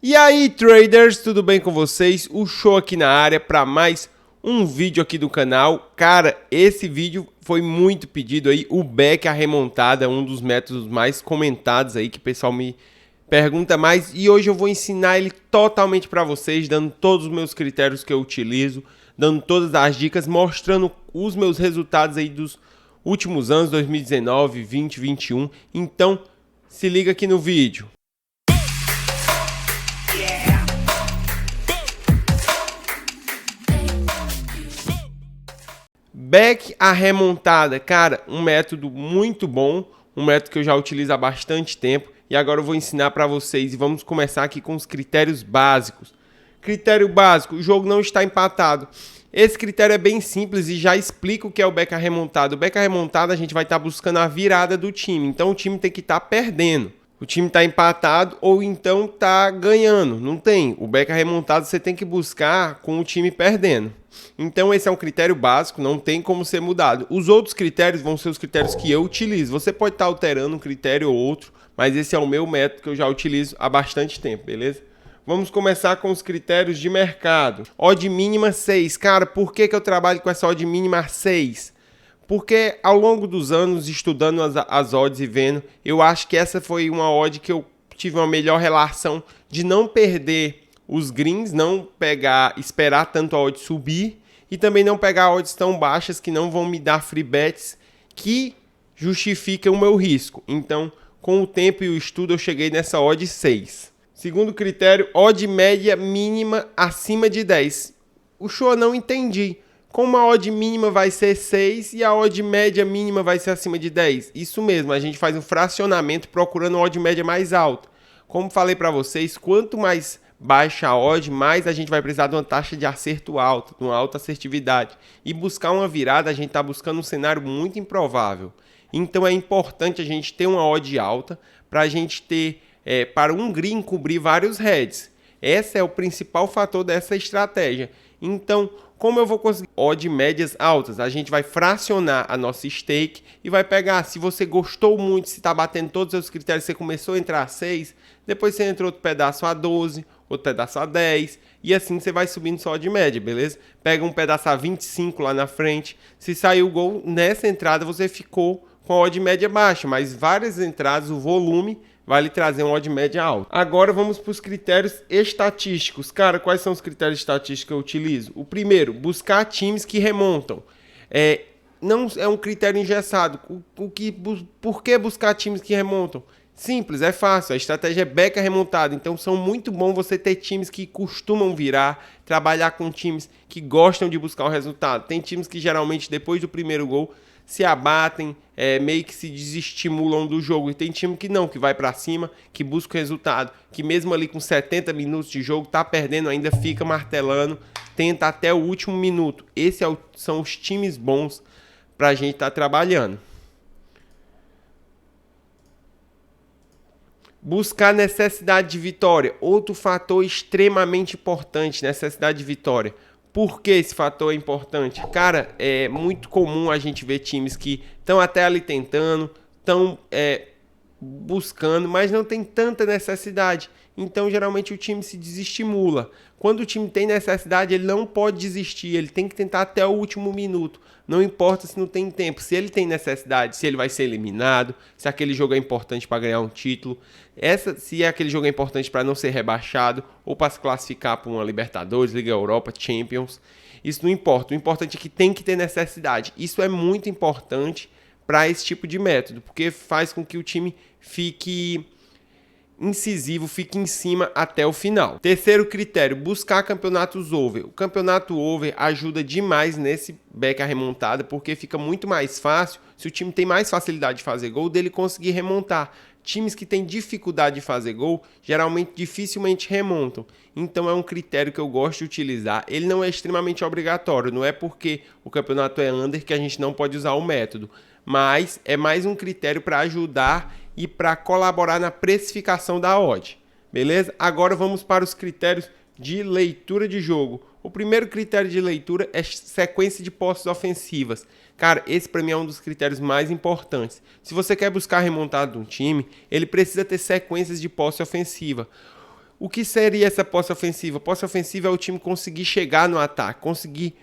E aí, traders, tudo bem com vocês? O Show aqui na área para mais um vídeo aqui do canal. Cara, esse vídeo foi muito pedido aí, o back, a remontada, um dos métodos mais comentados aí que o pessoal me pergunta mais, e hoje eu vou ensinar ele totalmente para vocês, dando todos os meus critérios que eu utilizo, dando todas as dicas, mostrando os meus resultados aí dos últimos anos, 2019, 20, 21. Então, se liga aqui no vídeo. Back a remontada, cara, um método muito bom, um método que eu já utilizo há bastante tempo e agora eu vou ensinar para vocês e vamos começar aqui com os critérios básicos. Critério básico, o jogo não está empatado. Esse critério é bem simples e já explica o que é o back a remontada. O back a remontada a gente vai estar buscando a virada do time, então o time tem que estar perdendo. O time está empatado ou então está ganhando, não tem. O back a remontada você tem que buscar com o time perdendo. Então esse é um critério básico, não tem como ser mudado. Os outros critérios vão ser os critérios que eu utilizo. Você pode estar alterando um critério ou outro, mas esse é o meu método que eu já utilizo há bastante tempo, beleza? Vamos começar com os critérios de mercado. Odd mínima 6. Cara, por que eu trabalho com essa odd mínima 6? Porque ao longo dos anos, estudando as odds e vendo, eu acho que essa foi uma odd que eu tive uma melhor relação de não perder os greens, não esperar tanto a odd subir e também não pegar odds tão baixas que não vão me dar free bets que justificam o meu risco. Então, com o tempo e o estudo, eu cheguei nessa odd 6. Segundo critério, odd média mínima acima de 10. O show eu não entendi. Como a odd mínima vai ser 6 e a odd média mínima vai ser acima de 10? Isso mesmo, a gente faz um fracionamento procurando uma odd média mais alta. Como falei para vocês, quanto mais baixa a odd, mais a gente vai precisar de uma taxa de acerto alta, de uma alta assertividade. E buscar uma virada, a gente está buscando um cenário muito improvável. Então é importante a gente ter uma odd alta para a gente ter, para um green cobrir vários heads. Esse é o principal fator dessa estratégia. Então, como eu vou conseguir odd médias altas? A gente vai fracionar a nossa stake e vai pegar, se você gostou muito, se está batendo todos os seus critérios, você começou a entrar a 6, depois você entrou outro pedaço a 12, outro pedaço a 10, e assim você vai subindo só de média, beleza? Pega um pedaço a 25 lá na frente, se saiu o gol, nessa entrada você ficou com a odd média baixa, mas várias entradas, o volume vai lhe trazer uma odd média alta. Agora vamos para os critérios estatísticos. Cara, quais são os critérios estatísticos que eu utilizo? O primeiro, buscar times que remontam. Não é um critério engessado. Por que buscar times que remontam? Simples, é fácil. A estratégia é back a remontada. Então são muito bom você ter times que costumam virar, trabalhar com times que gostam de buscar o resultado. Tem times que geralmente depois do primeiro gol se abatem, meio que se desestimulam do jogo. E tem time que não, que vai para cima, que busca o resultado, que mesmo ali com 70 minutos de jogo, tá perdendo, ainda fica martelando, tenta até o último minuto. Esses são os times bons para a gente estar trabalhando. Buscar necessidade de vitória, outro fator extremamente importante, necessidade de vitória. Por que esse fator é importante? Cara, é muito comum a gente ver times que estão até ali tentando, estão buscando, mas não tem tanta necessidade. Então, geralmente, o time se desestimula. Quando o time tem necessidade, ele não pode desistir, ele tem que tentar até o último minuto. Não importa se não tem tempo, se ele tem necessidade, se ele vai ser eliminado, se aquele jogo é importante para ganhar um título, se aquele jogo é importante para não ser rebaixado ou para se classificar para uma Libertadores, Liga Europa, Champions. Isso não importa, o importante é que tem que ter necessidade. Isso é muito importante para esse tipo de método, porque faz com que o time fique incisivo, fique em cima até o final. Terceiro critério, buscar campeonatos over. O campeonato over ajuda demais nesse back a remontada, porque fica muito mais fácil, se o time tem mais facilidade de fazer gol, dele conseguir remontar. Times que têm dificuldade de fazer gol, geralmente dificilmente remontam. Então é um critério que eu gosto de utilizar. Ele não é extremamente obrigatório, não é porque o campeonato é under que a gente não pode usar o método, mas é mais um critério para ajudar e para colaborar na precificação da odd. Beleza? Agora vamos para os critérios de leitura de jogo. O primeiro critério de leitura é sequência de posses ofensivas. Cara, esse para mim é um dos critérios mais importantes. Se você quer buscar a remontada de um time, ele precisa ter sequências de posse ofensiva. O que seria essa posse ofensiva? Posse ofensiva é o time conseguir chegar no ataque, conseguir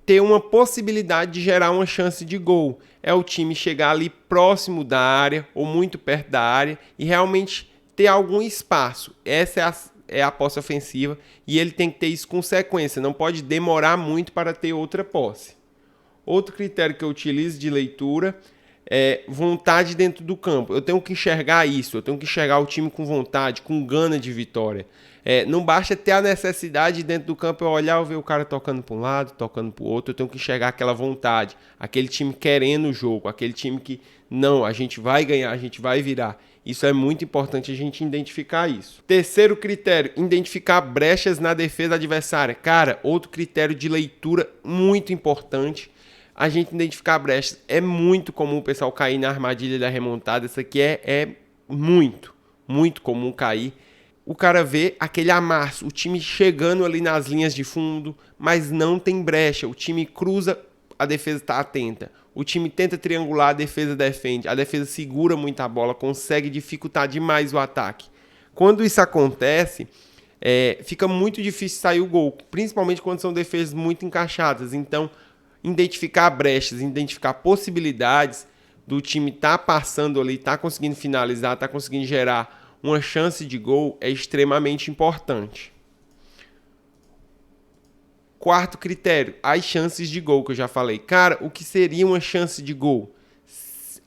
ter uma possibilidade de gerar uma chance de gol. É o time chegar ali próximo da área ou muito perto da área e realmente ter algum espaço. Essa é a posse ofensiva e ele tem que ter isso com sequência, não pode demorar muito para ter outra posse. Outro critério que eu utilizo de leitura é vontade dentro do campo. Eu tenho que enxergar isso, eu tenho que enxergar o time com vontade, com gana de vitória. Não basta ter a necessidade dentro do campo, eu olhar e ver o cara tocando para um lado, tocando para o outro. Eu tenho que enxergar aquela vontade, aquele time querendo o jogo, aquele time que, não, a gente vai ganhar, a gente vai virar. Isso é muito importante a gente identificar isso. Terceiro critério, identificar brechas na defesa adversária. Cara, outro critério de leitura muito importante, a gente identificar brechas. É muito comum o pessoal cair na armadilha da remontada. Isso aqui é muito comum cair. O cara vê aquele amasso, o time chegando ali nas linhas de fundo, mas não tem brecha. O time cruza, a defesa está atenta. O time tenta triangular, a defesa defende. A defesa segura muito a bola, consegue dificultar demais o ataque. Quando isso acontece, fica muito difícil sair o gol, principalmente quando são defesas muito encaixadas. Então, identificar brechas, identificar possibilidades do time estar passando ali, estar conseguindo finalizar, estar conseguindo gerar uma chance de gol é extremamente importante. Quarto critério, as chances de gol que eu já falei. Cara, o que seria uma chance de gol?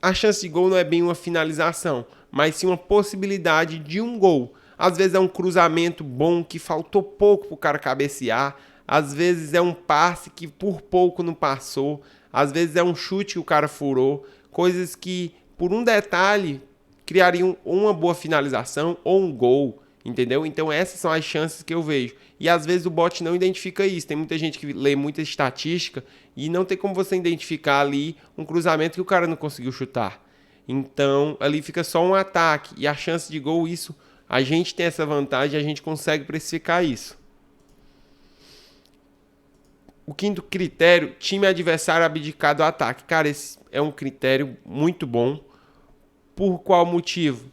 A chance de gol não é bem uma finalização, mas sim uma possibilidade de um gol. Às vezes é um cruzamento bom que faltou pouco para o cara cabecear. Às vezes é um passe que por pouco não passou. Às vezes é um chute que o cara furou. Coisas que, por um detalhe, criariam uma boa finalização ou um gol, entendeu? Então essas são as chances que eu vejo. E às vezes o bot não identifica isso. Tem muita gente que lê muita estatística e não tem como você identificar ali um cruzamento que o cara não conseguiu chutar. Então ali fica só um ataque. E a chance de gol, isso, a gente tem essa vantagem, a gente consegue precificar isso. O quinto critério, time adversário abdicar do ataque. Cara, esse é um critério muito bom. Por qual motivo?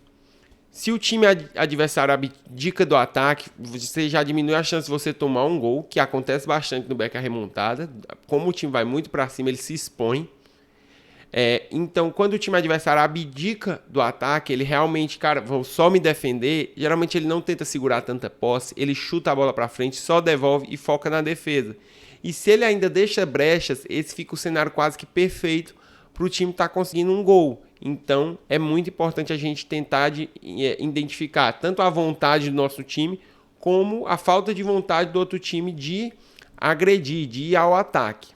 Se o time adversário abdica do ataque, você já diminui a chance de você tomar um gol, que acontece bastante no back remontada. Como o time vai muito para cima, ele se expõe. Então, quando o time adversário abdica do ataque, ele realmente, cara, vou só me defender. Geralmente ele não tenta segurar tanta posse, ele chuta a bola para frente, só devolve e foca na defesa. E se ele ainda deixa brechas, esse fica o cenário quase que perfeito para o time estar conseguindo um gol. Então, é muito importante a gente tentar identificar tanto a vontade do nosso time, como a falta de vontade do outro time de agredir, de ir ao ataque.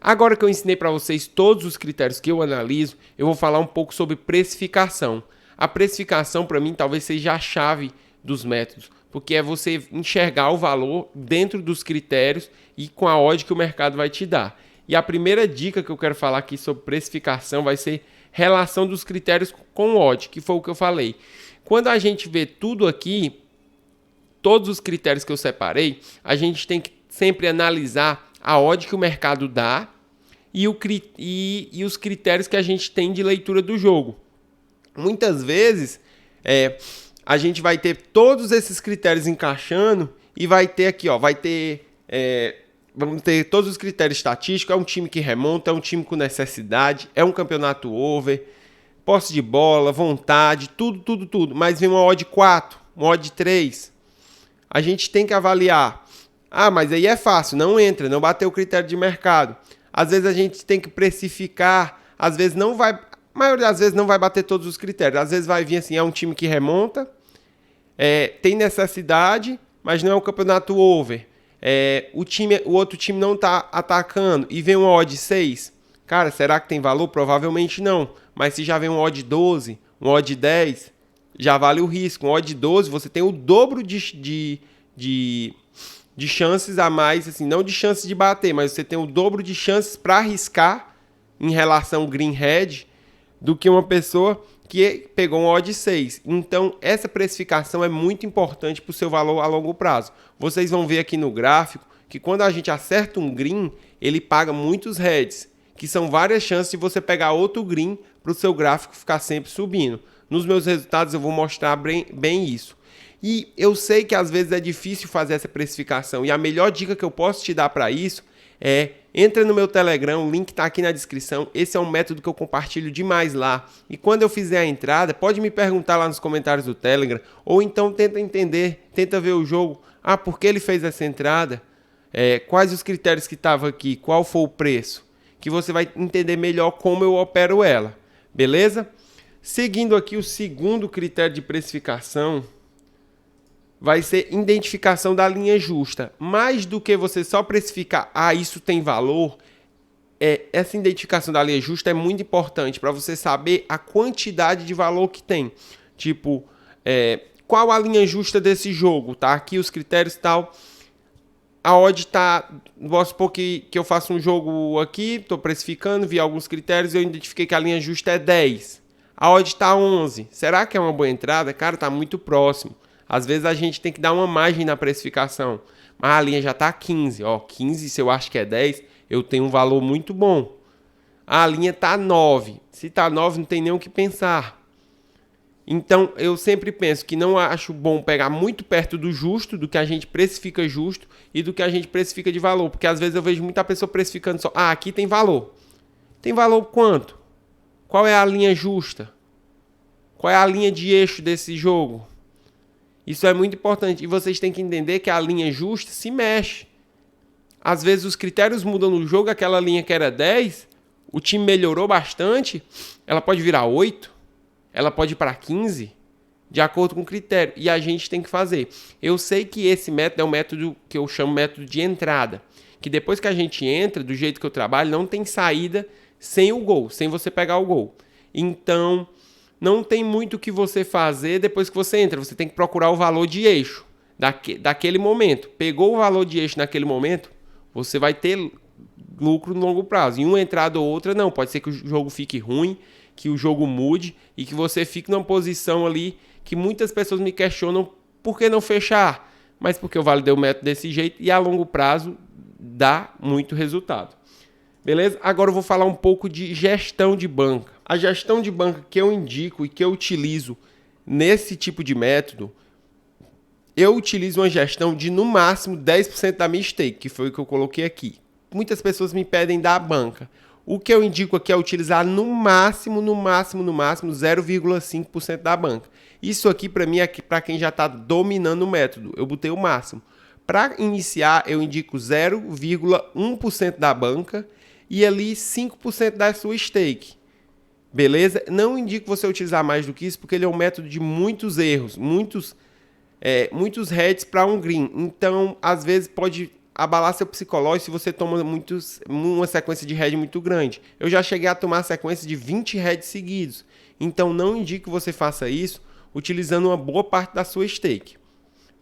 Agora que eu ensinei para vocês todos os critérios que eu analiso, eu vou falar um pouco sobre precificação. A precificação, para mim, talvez seja a chave dos métodos, porque é você enxergar o valor dentro dos critérios e com a odd que o mercado vai te dar. E a primeira dica que eu quero falar aqui sobre precificação vai ser relação dos critérios com o odd, que foi o que eu falei. Quando a gente vê tudo aqui, todos os critérios que eu separei, a gente tem que sempre analisar a odd que o mercado dá e os critérios que a gente tem de leitura do jogo. Muitas vezes, a gente vai ter todos esses critérios encaixando e vai ter aqui, ó, vamos ter todos os critérios estatísticos. É um time que remonta, é um time com necessidade, é um campeonato over, posse de bola, vontade, tudo. Mas vem uma odd 4, uma odd 3. A gente tem que avaliar. Ah, mas aí é fácil, não entra, não bateu o critério de mercado. Às vezes a gente tem que precificar, às vezes não vai, a maioria das vezes não vai bater todos os critérios. Às vezes vai vir assim, é um time que remonta, tem necessidade, mas não é um campeonato over. O outro time não está atacando e vem uma odd 6. Cara, será que tem valor? Provavelmente não. Mas se já vem uma odd 12, uma odd 10, já vale o risco. Uma odd 12, você tem o dobro de chances a mais, assim, não de chances de bater, mas você tem o dobro de chances para arriscar em relação ao green head do que uma pessoa que pegou um odd 6. Então, essa precificação é muito importante para o seu valor a longo prazo. Vocês vão ver aqui no gráfico que quando a gente acerta um green, ele paga muitos heads, que são várias chances de você pegar outro green para o seu gráfico ficar sempre subindo. Nos meus resultados eu vou mostrar bem isso. E eu sei que às vezes é difícil fazer essa precificação. E a melhor dica que eu posso te dar para isso é: entra no meu Telegram, o link está aqui na descrição. Esse é um método que eu compartilho demais lá. E quando eu fizer a entrada, pode me perguntar lá nos comentários do Telegram. Ou então tenta entender, tenta ver o jogo. Ah, por que ele fez essa entrada? Quais os critérios que estavam aqui? Qual foi o preço? Que você vai entender melhor como eu opero ela. Beleza? Seguindo aqui o segundo critério de precificação, vai ser identificação da linha justa. Mais do que você só precificar, isso tem valor, essa identificação da linha justa é muito importante para você saber a quantidade de valor que tem. Tipo, qual a linha justa desse jogo? Tá aqui os critérios e tal. A odd tá, vamos supor que eu faço um jogo aqui, estou precificando, vi alguns critérios e eu identifiquei que a linha justa é 10. A odd tá 11. Será que é uma boa entrada? Cara, tá muito próximo. Às vezes a gente tem que dar uma margem na precificação. Mas a linha já tá 15. 15, se eu acho que é 10, eu tenho um valor muito bom. A linha tá 9. Se tá 9, não tem nem o que pensar. Então, eu sempre penso que não acho bom pegar muito perto do justo, do que a gente precifica justo e do que a gente precifica de valor. Porque às vezes eu vejo muita pessoa precificando só, aqui tem valor. Tem valor quanto? Qual é a linha justa? Qual é a linha de eixo desse jogo? Isso é muito importante. E vocês têm que entender que a linha justa se mexe. Às vezes os critérios mudam no jogo, aquela linha que era 10, o time melhorou bastante, ela pode virar 8. Ela pode ir para 15, de acordo com o critério. E a gente tem que fazer. Eu sei que esse método é um método que eu chamo método de entrada. Que depois que a gente entra, do jeito que eu trabalho, não tem saída sem o gol, sem você pegar o gol. Então, não tem muito o que você fazer depois que você entra. Você tem que procurar o valor de eixo daquele momento. Pegou o valor de eixo naquele momento, você vai ter lucro no longo prazo. Em uma entrada ou outra, não. Pode ser que o jogo fique ruim, que o jogo mude e que você fique numa posição ali que muitas pessoas me questionam por que não fechar. Mas porque eu validei o método desse jeito e a longo prazo dá muito resultado. Beleza? Agora eu vou falar um pouco de gestão de banca. A gestão de banca que eu indico e que eu utilizo nesse tipo de método, eu utilizo uma gestão de no máximo 10% da minha stake, que foi o que eu coloquei aqui. Muitas pessoas me pedem da banca. O que eu indico aqui é utilizar no máximo 0,5% da banca. Isso aqui para mim é para quem já está dominando o método. Eu botei o máximo. Para iniciar, eu indico 0,1% da banca e ali 5% da sua stake. Beleza? Não indico você utilizar mais do que isso, porque ele é um método de muitos erros, muitos heads para um green. Então, às vezes pode abalar seu psicológico se você toma uma sequência de head muito grande. Eu já cheguei a tomar sequência de 20 heads seguidos. Então não indico que você faça isso utilizando uma boa parte da sua stake.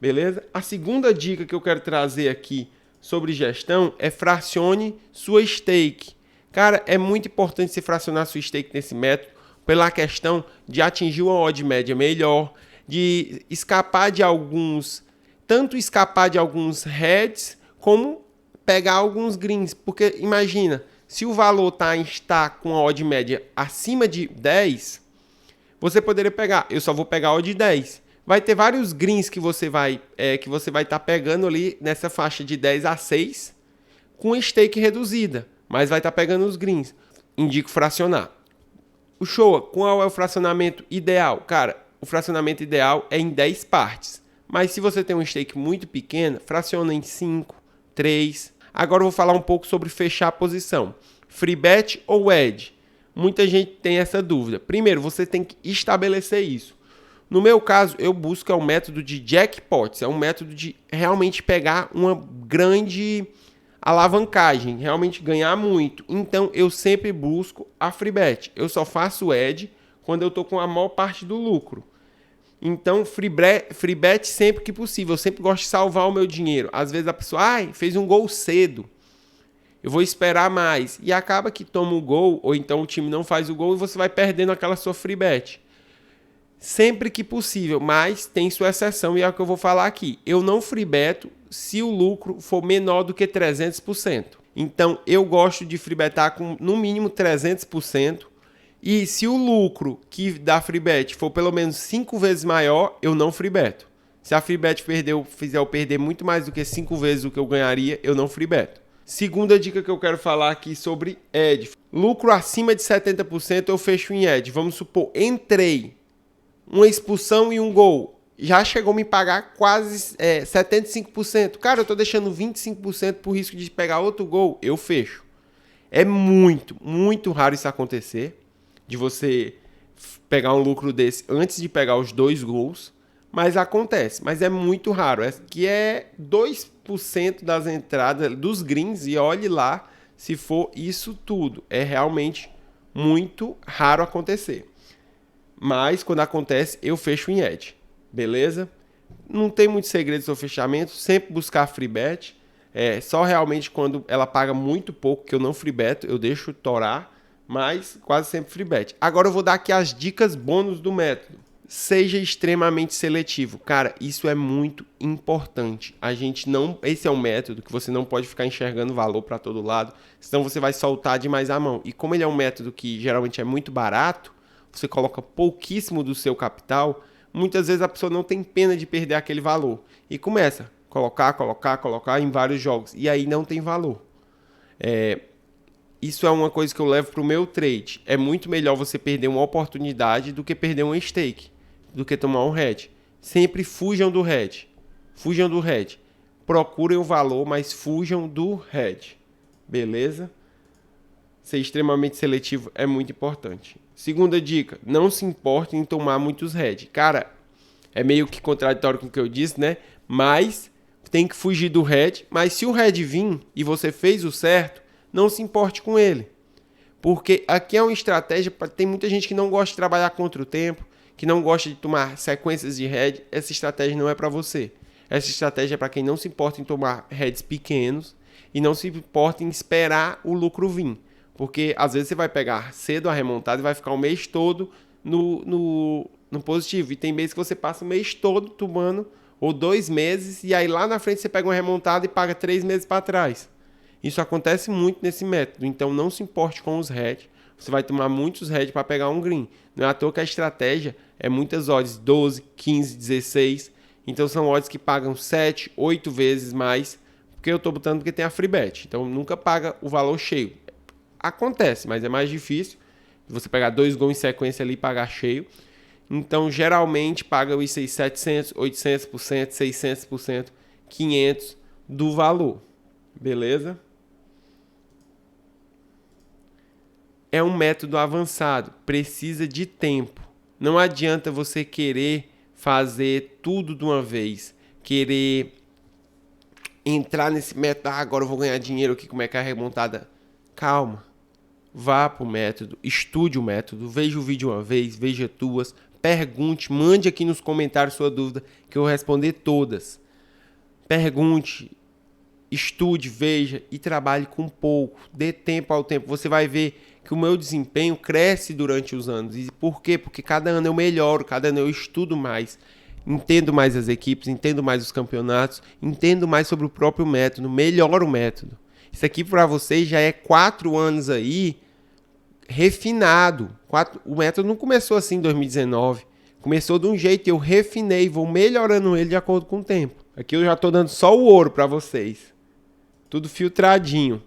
Beleza? A segunda dica que eu quero trazer aqui sobre gestão é fracione sua stake. Cara, é muito importante você fracionar sua stake nesse método pela questão de atingir uma odd média melhor, de escapar de alguns heads como pegar alguns greens, porque imagina, se o valor está com a odd média acima de 10, você poderia pegar, eu só vou pegar a odd 10. Vai ter vários greens que você vai estar pegando ali nessa faixa de 10 a 6 com stake reduzida, mas vai estar pegando os greens. Indico fracionar. O show, qual é o fracionamento ideal? Cara, o fracionamento ideal é em 10 partes, mas se você tem um stake muito pequeno, fraciona em 5, 3. Agora eu vou falar um pouco sobre fechar a posição. Free bet ou edge? Muita gente tem essa dúvida. Primeiro, você tem que estabelecer isso. No meu caso, eu busco um método de jackpots. É um método de realmente pegar uma grande alavancagem, realmente ganhar muito. Então, eu sempre busco a free bet. Eu só faço edge quando eu estou com a maior parte do lucro. Então, free bet sempre que possível. Eu sempre gosto de salvar o meu dinheiro. Às vezes a pessoa, fez um gol cedo, eu vou esperar mais. E acaba que toma o gol, ou então o time não faz o gol e você vai perdendo aquela sua free bet. Sempre que possível, mas tem sua exceção e é o que eu vou falar aqui. Eu não free beto se o lucro for menor do que 300%. Então, eu gosto de free betar com no mínimo 300%. E se o lucro que dá free bet for pelo menos 5 vezes maior, eu não free beto. Se a free bet fizer eu perder muito mais do que 5 vezes o que eu ganharia, eu não free beto. Segunda dica que eu quero falar aqui sobre edge. Lucro acima de 70% eu fecho em edge. Vamos supor, entrei, uma expulsão e um gol. Já chegou a me pagar quase 75%. Cara, eu tô deixando 25% por risco de pegar outro gol, eu fecho. É muito, muito raro isso acontecer, de você pegar um lucro desse antes de pegar os 2 gols, mas acontece. Mas é muito raro, que é 2% das entradas dos greens, e olhe lá se for isso tudo. É realmente muito raro acontecer. Mas quando acontece, eu fecho em edge. Beleza? Não tem muito segredo sobre fechamento, sempre buscar free bet. Só realmente quando ela paga muito pouco, que eu não free beto, eu deixo torar, mas quase sempre free bet. Agora eu vou dar aqui as dicas bônus do método. Seja extremamente seletivo. Cara, isso é muito importante. Esse é um método que você não pode ficar enxergando valor para todo lado, senão você vai soltar demais a mão. E como ele é um método que geralmente é muito barato, você coloca pouquíssimo do seu capital, muitas vezes a pessoa não tem pena de perder aquele valor. E começa a colocar em vários jogos. E aí não tem valor. Isso é uma coisa que eu levo para o meu trade. É muito melhor você perder uma oportunidade do que perder um stake, do que tomar um head. Sempre fujam do head. Fujam do head. Procurem o valor, mas fujam do head. Beleza? Ser extremamente seletivo é muito importante. Segunda dica, não se importe em tomar muitos head. Cara, é meio que contraditório com o que eu disse, né? Mas tem que fugir do head. Mas se o head vir e você fez o certo, não se importe com ele. Porque aqui é uma estratégia, tem muita gente que não gosta de trabalhar contra o tempo, que não gosta de tomar sequências de head. Essa estratégia não é para você. Essa estratégia é para quem não se importa em tomar heads pequenos e não se importa em esperar o lucro vir. Porque às vezes você vai pegar cedo a remontada e vai ficar o mês todo no positivo. E tem meses que você passa o mês todo tomando, ou 2 meses, e aí lá na frente você pega uma remontada e paga 3 meses para trás. Isso acontece muito nesse método. Então não se importe com os heads. Você vai tomar muitos heads para pegar um green. Não é à toa que a estratégia é muitas odds, 12, 15, 16. Então são odds que pagam 7, 8 vezes mais. Porque eu estou botando porque tem a free bet. Então nunca paga o valor cheio. Acontece, mas é mais difícil você pegar 2 gols em sequência ali e pagar cheio. Então, geralmente, paga isso aí 700%, 800%, 600%, 500% do valor. Beleza? É um método avançado, precisa de tempo. Não adianta você querer fazer tudo de uma vez, querer entrar nesse método, agora eu vou ganhar dinheiro aqui, como é que é a remontada? Calma. Vá para o método, estude o método, veja o vídeo uma vez, veja 2, pergunte, mande aqui nos comentários sua dúvida, que eu vou responder todas. Pergunte, estude, veja e trabalhe com pouco, dê tempo ao tempo. Você vai ver que o meu desempenho cresce durante os anos. E por quê? Porque cada ano eu melhoro, cada ano eu estudo mais, entendo mais as equipes, entendo mais os campeonatos, entendo mais sobre o próprio método, melhoro o método. Isso aqui para vocês já é 4 anos aí, refinado. O método não começou assim em 2019. Começou de um jeito e eu refinei, vou melhorando ele de acordo com o tempo. Aqui eu já estou dando só o ouro para vocês. Tudo filtradinho.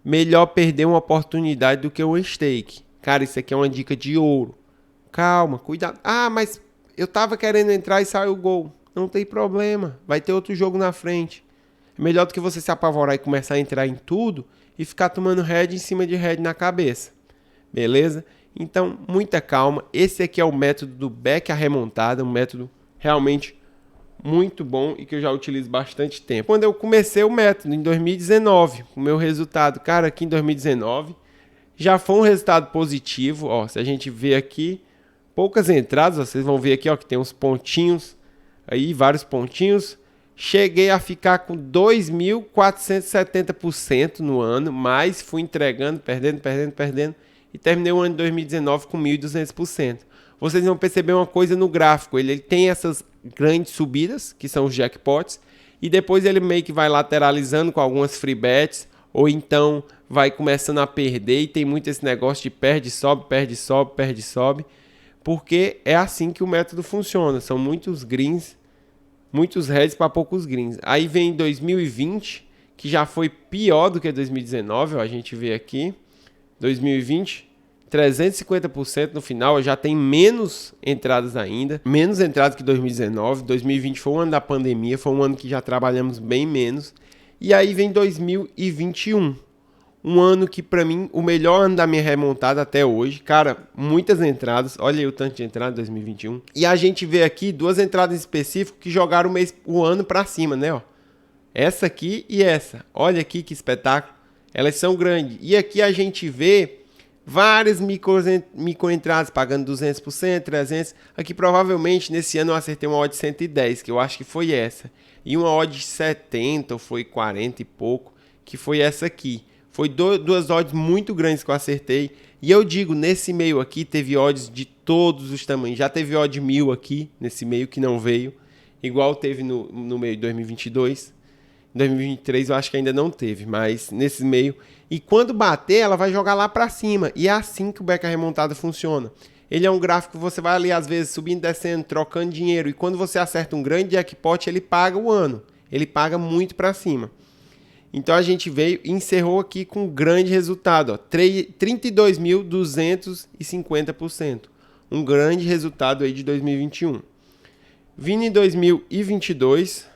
Melhor perder uma oportunidade do que um stake. Cara, isso aqui é uma dica de ouro. Calma, cuidado. Ah, mas eu tava querendo entrar e saiu o gol. Não tem problema. Vai ter outro jogo na frente. É melhor do que você se apavorar e começar a entrar em tudo e ficar tomando head em cima de head na cabeça. Beleza? Então, muita calma. Esse aqui é o método do back à remontada, um método realmente muito bom e que eu já utilizo bastante tempo. Quando eu comecei o método, em 2019, o meu resultado, cara, aqui em 2019, já foi um resultado positivo. Ó, se a gente ver aqui, poucas entradas, ó, vocês vão ver aqui ó, que tem uns pontinhos, aí vários pontinhos. Cheguei a ficar com 2.470% no ano, mas fui entregando, perdendo. E terminei o ano de 2019 com 1.200%. Vocês vão perceber uma coisa no gráfico. Ele tem essas grandes subidas, que são os jackpots. E depois ele meio que vai lateralizando com algumas free bets. Ou então vai começando a perder. E tem muito esse negócio de perde, sobe. Porque é assim que o método funciona. São muitos greens Muitos heads para poucos greens. Aí vem 2020, que já foi pior do que 2019, ó, a gente vê aqui. 2020, 350% no final, já tem menos entradas ainda. Menos entradas que 2019. 2020 foi um ano da pandemia, foi um ano que já trabalhamos bem menos. E aí vem 2021. Um ano que, pra mim, o melhor ano da minha remontada até hoje. Cara, muitas entradas. Olha aí o tanto de entrada em 2021. E a gente vê aqui duas entradas específicas que jogaram o ano pra cima, né? Ó. Essa aqui e essa. Olha aqui que espetáculo. Elas são grandes. E aqui a gente vê várias microentradas pagando 200%, 300%. Aqui provavelmente nesse ano eu acertei uma odd de 110, que eu acho que foi essa. E uma odd de 70, ou foi 40 e pouco, que foi essa aqui. Foi duas odds muito grandes que eu acertei. E eu digo, nesse meio aqui teve odds de todos os tamanhos. Já teve odd 1000 aqui, nesse meio que não veio. Igual teve no meio de 2022. Em 2023 eu acho que ainda não teve, mas nesse meio. E quando bater, ela vai jogar lá pra cima. E é assim que o Beca Remontada funciona. Ele é um gráfico que você vai ali, às vezes, subindo, descendo, trocando dinheiro. E quando você acerta um grande jackpot, ele paga o ano. Ele paga muito pra cima. Então a gente veio e encerrou aqui com um grande resultado, ó, 32.250%. Um grande resultado aí de 2021. Vindo em 2022,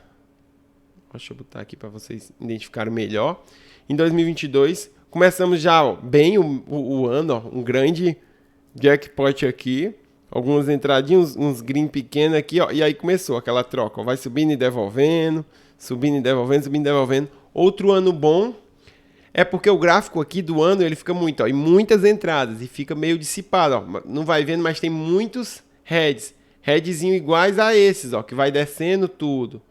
deixa eu botar aqui para vocês identificarem melhor. Em 2022, começamos já ó, bem o ano, ó, um grande jackpot aqui. Algumas entradinhas, uns green pequenos aqui, ó, e aí começou aquela troca. Ó, vai subindo e devolvendo, subindo e devolvendo, subindo e devolvendo. Outro ano bom é porque o gráfico aqui do ano ele fica muito, ó, e muitas entradas e fica meio dissipado, ó. Não vai vendo, mas tem muitos heads, headzinhos iguais a esses, ó, que vai descendo tudo.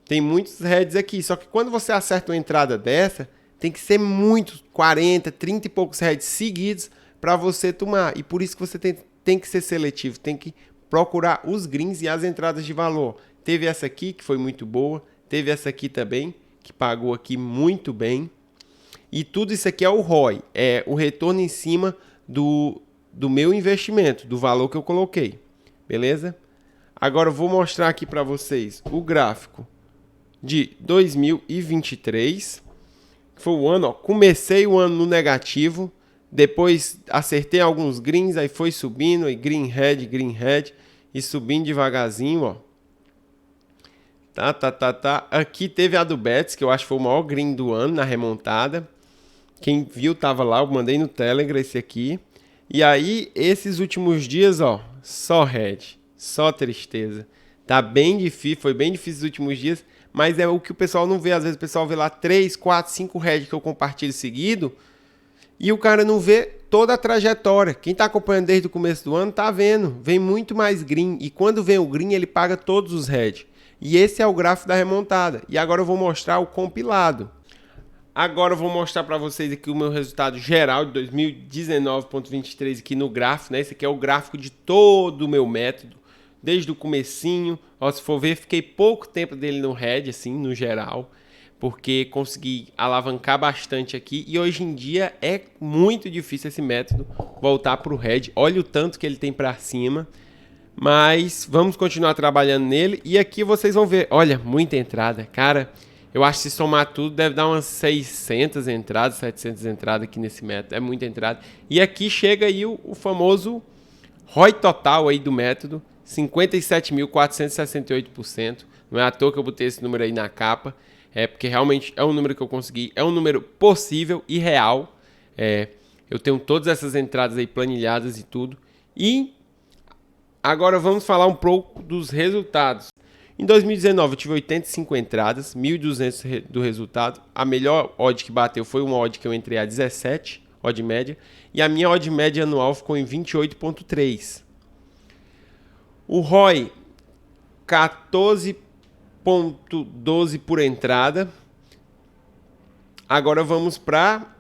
Tem muitos heads aqui, só que quando você acerta uma entrada dessa, tem que ser muitos, 40, 30 e poucos heads seguidos para você tomar. E por isso que você tem que ser seletivo, tem que procurar os greens e as entradas de valor. Teve essa aqui que foi muito boa, teve essa aqui também, que pagou aqui muito bem. E tudo isso aqui é o ROI, é o retorno em cima do meu investimento, do valor que eu coloquei. Beleza? Agora eu vou mostrar aqui para vocês o gráfico de 2023. Que foi o ano, ó, comecei o ano no negativo, depois acertei alguns greens, aí foi subindo, aí green head, e subindo devagarzinho, ó. Tá. Aqui teve a do Betis, que eu acho que foi o maior green do ano na remontada. Quem viu tava lá, eu mandei no Telegram esse aqui. E aí, esses últimos dias, ó, só head, só tristeza. Tá bem difícil, foi bem difícil os últimos dias, mas é o que o pessoal não vê. Às vezes o pessoal vê lá 3, 4, 5 head que eu compartilho seguido e o cara não vê toda a trajetória. Quem tá acompanhando desde o começo do ano tá vendo. Vem muito mais green e quando vem o green ele paga todos os head. E esse é o gráfico da remontada. E agora eu vou mostrar o compilado. Agora eu vou mostrar para vocês aqui o meu resultado geral de 2019.23 aqui no gráfico, né? Esse aqui é o gráfico de todo o meu método, desde o comecinho. Ó, se for ver, fiquei pouco tempo dele no head, assim, no geral, porque consegui alavancar bastante aqui. E hoje em dia é muito difícil esse método voltar para o head. Olha o tanto que ele tem para cima. Mas vamos continuar trabalhando nele. E aqui vocês vão ver, olha, muita entrada. Cara, eu acho que se somar tudo deve dar umas 600 entradas, 700 entradas aqui nesse método. É muita entrada. E aqui chega aí o famoso ROI total aí do método. 57.468%. Não é à toa que eu botei esse número aí na capa. É porque realmente é um número que eu consegui. É um número possível e real. Eu tenho todas essas entradas aí planilhadas e tudo. E agora vamos falar um pouco dos resultados. Em 2019 eu tive 85 entradas, 1.200 do resultado. A melhor odd que bateu foi uma odd que eu entrei a 17, odd média. E a minha odd média anual ficou em 28,3. O ROI, 14,12 por entrada. Agora vamos para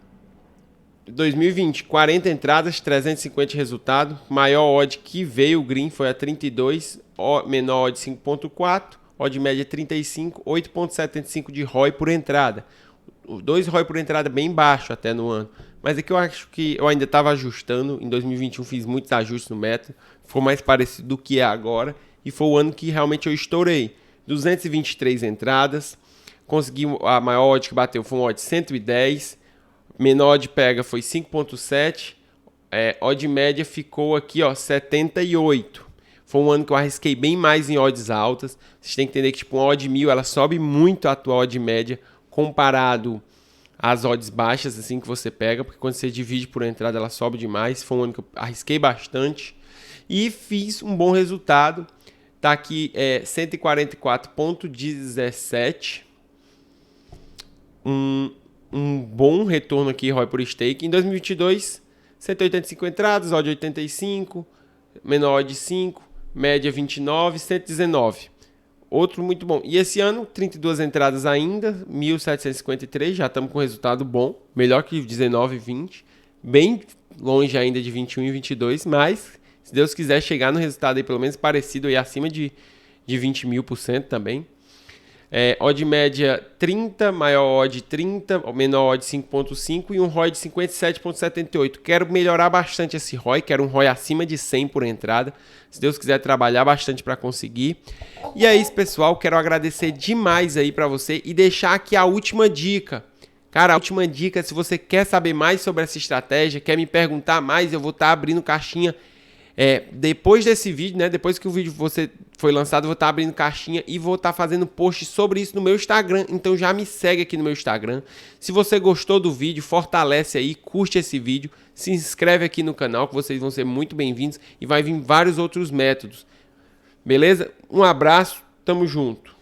2020, 40 entradas, 350 resultado. Maior odd que veio o green foi a 32, menor odd 5.4, odd média 35, 8.75 de ROI por entrada. Os dois ROI por entrada bem baixo até no ano. Mas aqui eu acho que eu ainda estava ajustando. Em 2021 fiz muitos ajustes no método. Ficou mais parecido do que é agora. E foi o ano que realmente eu estourei. 223 entradas. Consegui, a maior odd que bateu foi um odd 110. Menor odd pega foi 5.7. Odd média ficou aqui, ó, 78. Foi um ano que eu arrisquei bem mais em odds altas. Vocês têm que entender que tipo, uma odd 1000 ela sobe muito a tua odd média comparado às odds baixas assim que você pega, porque quando você divide por entrada ela sobe demais. Foi um ano que eu arrisquei bastante e fiz um bom resultado. Tá aqui 144.17. Um bom retorno aqui, ROI por stake. Em 2022, 185 entradas, odd 85, menor odd 5, média 29, 119. Outro muito bom. E esse ano, 32 entradas ainda, 1.753, já estamos com resultado bom, melhor que 19 e 20, bem longe ainda de 21 e 22, mas se Deus quiser chegar no resultado aí pelo menos parecido e acima de 20.000% também. Odd média 30, maior odd 30, menor odd 5.5 e um ROI de 57.78. Quero melhorar bastante esse ROI, quero um ROI acima de 100 por entrada. Se Deus quiser trabalhar bastante para conseguir. E é isso, pessoal, quero agradecer demais aí para você e deixar aqui a última dica. Cara, a última dica, se você quer saber mais sobre essa estratégia, quer me perguntar mais, eu vou estar abrindo caixinha depois desse vídeo, né? Depois que o vídeo foi lançado, eu vou estar abrindo caixinha e vou estar fazendo post sobre isso no meu Instagram. Então já me segue aqui no meu Instagram. Se você gostou do vídeo, fortalece aí, curte esse vídeo, se inscreve aqui no canal que vocês vão ser muito bem-vindos e vai vir vários outros métodos. Beleza? Um abraço, tamo junto.